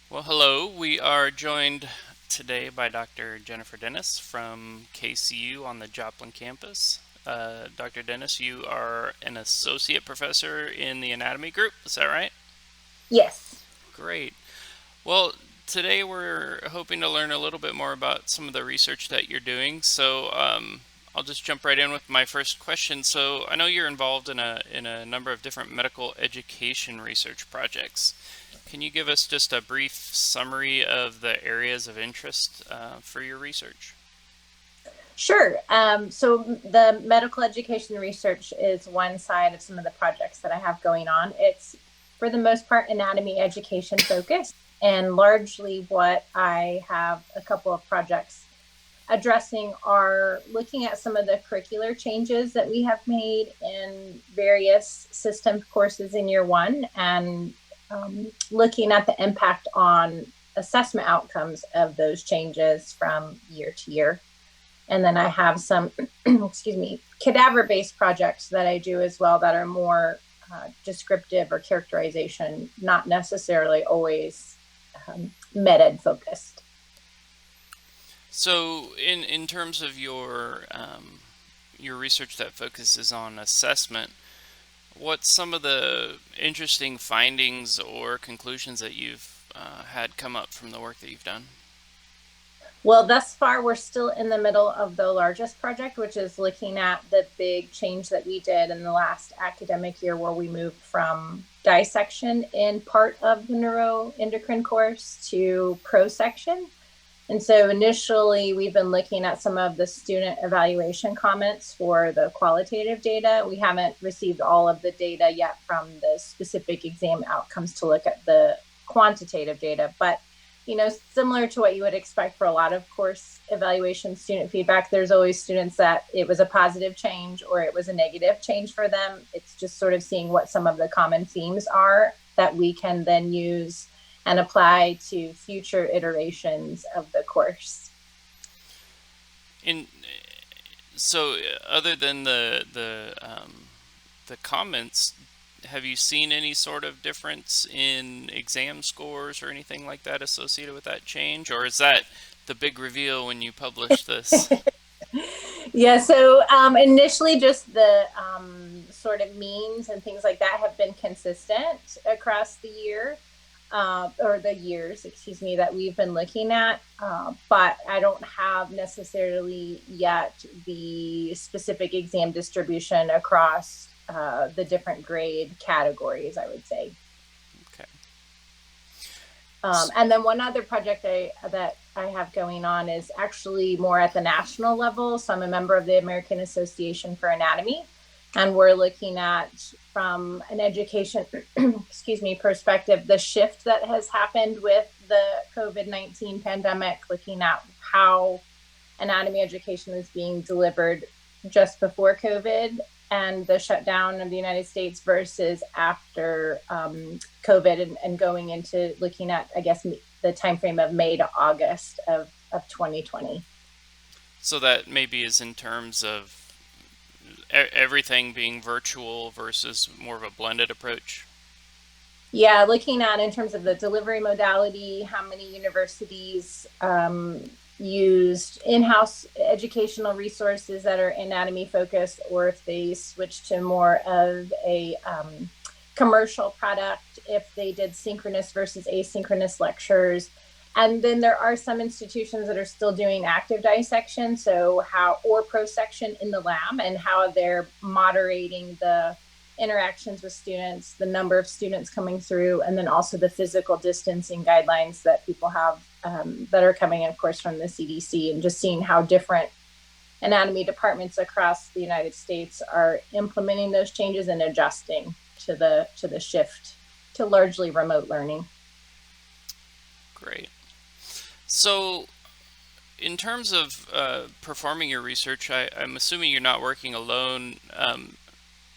Well, hello. We are joined today by Dr. Jennifer Dennis from KCU on the Joplin campus. Dr. Dennis, you are an associate professor in the anatomy group. Is that right? Yes. Great. Well, today we're hoping to learn a little bit more about some of the research that you're doing. I'll just jump right in with my first question. So, I know you're involved in a number of different medical education research projects. Can you give us just a brief summary of the areas of interest for your research? Sure. So the medical education research is one side of some of the projects that I have going on. It's for the most part anatomy education focused, and largely what I have a couple of projects addressing are looking at some of the curricular changes that we have made in various system courses in year one, and looking at the impact on assessment outcomes of those changes from year to year. And then I have some, excuse me, cadaver based projects that I do as well that are more descriptive or characterization, not necessarily always med focused. So, in terms of your research that focuses on assessment, what's some of the interesting findings or conclusions that you've had come up from the work that you've done? Well, thus far, we're still in the middle of the largest project, which is looking at the big change that we did in the last academic year, where we moved from dissection in part of the neuroendocrine course to prosection. And so initially, we've been looking at some of the student evaluation comments for the qualitative data. We haven't received all of the data yet from the specific exam outcomes to look at the quantitative data, but similar to what you would expect for a lot of course evaluation student feedback, there's always students that it was a positive change or it was a negative change for them. It's just sort of seeing what some of the common themes are that we can then use and apply to future iterations of the course. In other than the comments, have you seen any sort of difference in exam scores or anything like that associated with that change, or is that the big reveal when you publish this? Yeah, so initially just the sort of means and things like that have been consistent across the year, or the years, excuse me, that we've been looking at. But I don't have necessarily yet the specific exam distribution across the different grade categories, I would say. Okay. And then one other project that I have going on is actually more at the national level. So I'm a member of the American Association for Anatomy, and we're looking at from an education, excuse me, perspective, the shift that has happened with the COVID-19 pandemic, looking at how anatomy education is being delivered just before COVID and the shutdown of the United States versus after COVID, and going into looking at, I guess, the time frame of May to August of 2020. So that maybe is in terms of everything being virtual versus more of a blended approach. Yeah, looking at in terms of the delivery modality, how many universities used in-house educational resources that are anatomy focused, or if they switched to more of a commercial product, if they did synchronous versus asynchronous lectures. And then there are some institutions that are still doing active dissection, so how, or prosection in the lab, and how they're moderating the interactions with students, the number of students coming through, and then also the physical distancing guidelines that people have, that are coming in, of course, from the CDC, and just seeing how different anatomy departments across the United States are implementing those changes and adjusting to the shift to largely remote learning. Great. So, in terms of performing your research, I'm assuming you're not working alone.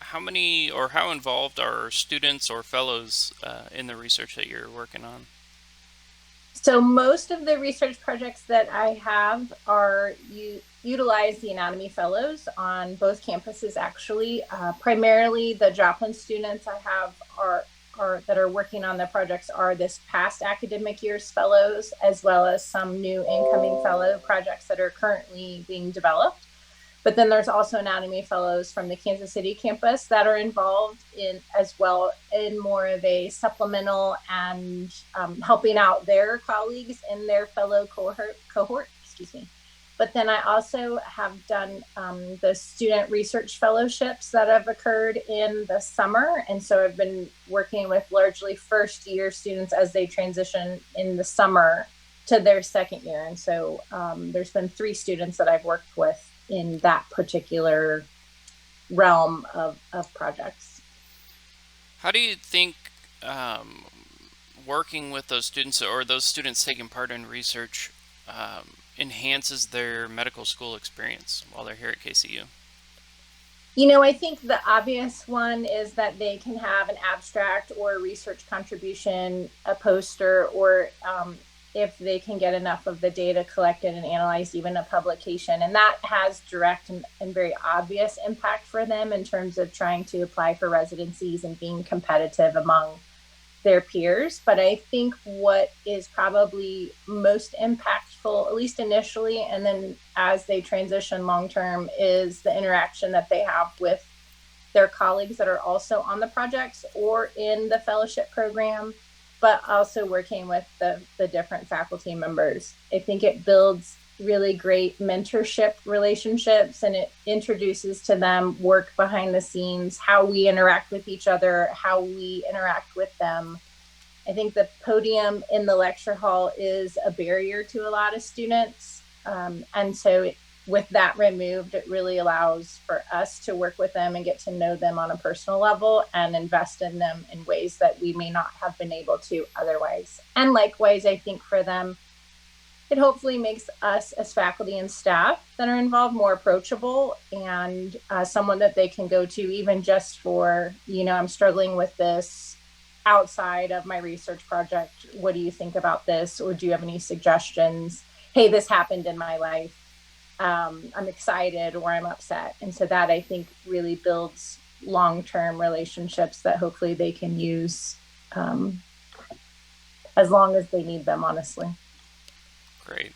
How many or how involved are students or fellows in the research that you're working on? So most of the research projects that I have are utilize the anatomy fellows on both campuses. Actually, primarily the Joplin students I have are that are working on the projects are this past academic year's fellows, as well as some new incoming fellow projects that are currently being developed. But then there's also anatomy fellows from the Kansas City campus that are involved in as well in more of a supplemental and helping out their colleagues in their fellow cohort. Excuse me. But then I also have done the student research fellowships that have occurred in the summer. And so I've been working with largely first year students as they transition in the summer to their second year. And so there's been 3 students that I've worked with in that particular realm of projects. How do you think working with those students or those students taking part in research enhances their medical school experience while they're here at KCU? I think the obvious one is that they can have an abstract or a research contribution, a poster, or if they can get enough of the data collected and analyzed, even a publication. And that has direct and very obvious impact for them in terms of trying to apply for residencies and being competitive among their peers. But I think what is probably most impactful, at least initially, and then as they transition long term, is the interaction that they have with their colleagues that are also on the projects or in the fellowship program, but also working with the different faculty members. I think it builds really great mentorship relationships, and it introduces to them work behind the scenes, how we interact with each other, how we interact with them. I think the podium in the lecture hall is a barrier to a lot of students. And so with that removed, it really allows for us to work with them and get to know them on a personal level and invest in them in ways that we may not have been able to otherwise. And likewise, I think for them, it hopefully makes us as faculty and staff that are involved more approachable and someone that they can go to even just for, I'm struggling with this outside of my research project. What do you think about this? Or do you have any suggestions? Hey, this happened in my life. I'm excited or I'm upset. And so that I think really builds long-term relationships that hopefully they can use as long as they need them, honestly. Great.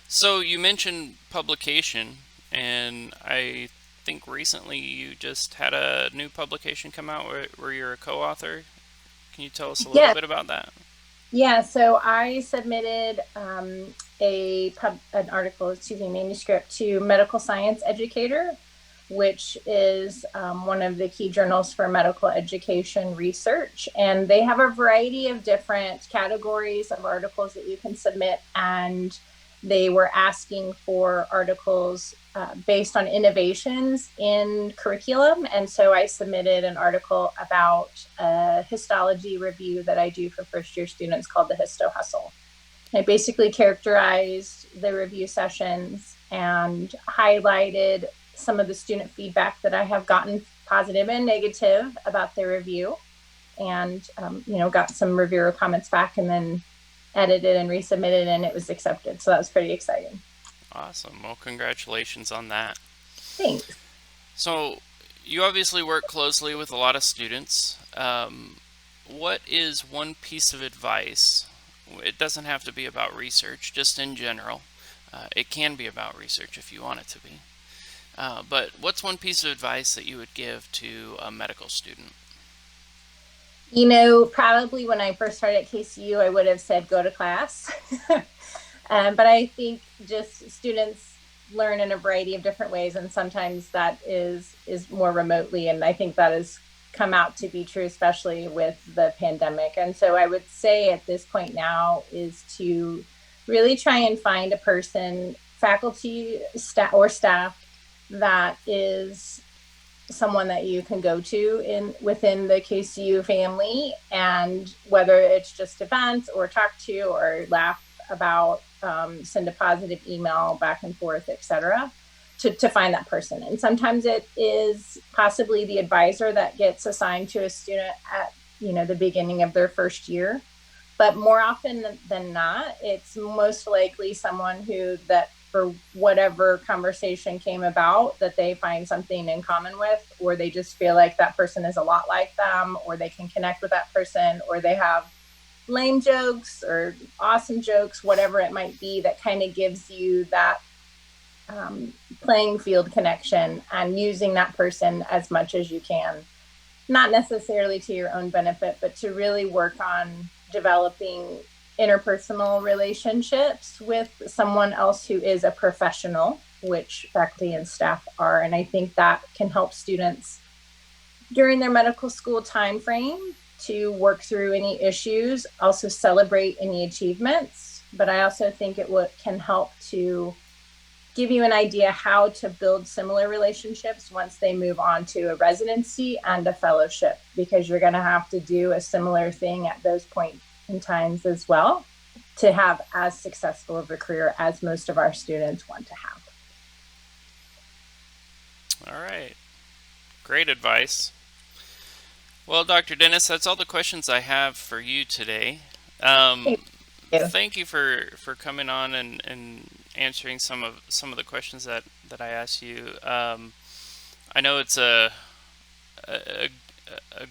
So you mentioned publication, and I think recently you just had a new publication come out where you're a co-author. Can you tell us a little Yeah. bit about that? Yeah, so I submitted manuscript to Medical Science Educator, which is one of the key journals for medical education research. And they have a variety of different categories of articles that you can submit. And they were asking for articles based on innovations in curriculum. And so I submitted an article about a histology review that I do for first year students called the Histo Hustle. I basically characterized the review sessions and highlighted some of the student feedback that I have gotten, positive and negative, about the review, and got some reviewer comments back, and then edited and resubmitted, and it was accepted. So that was pretty exciting. Awesome. Well, congratulations on that. Thanks. So you obviously work closely with a lot of students. What is one piece of advice? It doesn't have to be about research, just in general. It can be about research if you want it to be. But what's one piece of advice that you would give to a medical student? Probably when I first started at KCU, I would have said go to class. But I think just students learn in a variety of different ways, and sometimes that is more remotely. And I think that has come out to be true, especially with the pandemic. And so I would say at this point now is to really try and find a person, faculty, staff, that is someone that you can go to within the KCU family, and whether it's just events or talk to or laugh about, send a positive email back and forth, etc., to find that person. And sometimes it is possibly the advisor that gets assigned to a student at the beginning of their first year. But more often than not, it's most likely someone for whatever conversation came about that they find something in common with, or they just feel like that person is a lot like them, or they can connect with that person, or they have lame jokes or awesome jokes, whatever it might be, that kind of gives you that playing field connection, and using that person as much as you can, not necessarily to your own benefit, but to really work on developing interpersonal relationships with someone else who is a professional, which faculty and staff are. And I think that can help students during their medical school time frame to work through any issues, also celebrate any achievements. But I also think it can help to give you an idea how to build similar relationships once they move on to a residency and a fellowship, because you're going to have to do a similar thing at those points in times as well to have as successful of a career as most of our students want to have. All right. Great advice. Well, Dr. Dennis, that's all the questions I have for you today. Thank Um, you. Thank you for coming on and answering some of the questions that I asked you. I know it's a, a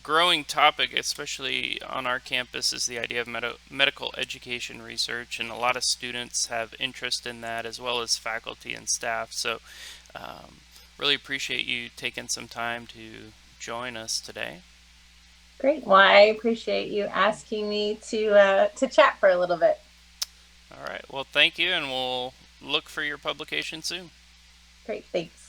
growing topic, especially on our campus, is the idea of medical education research, and a lot of students have interest in that, as well as faculty and staff. So, um, really appreciate you taking some time to join us today. Great. Well, I appreciate you asking me to chat for a little bit. All right. Well, thank you, and we'll look for your publication soon. Great. Thanks.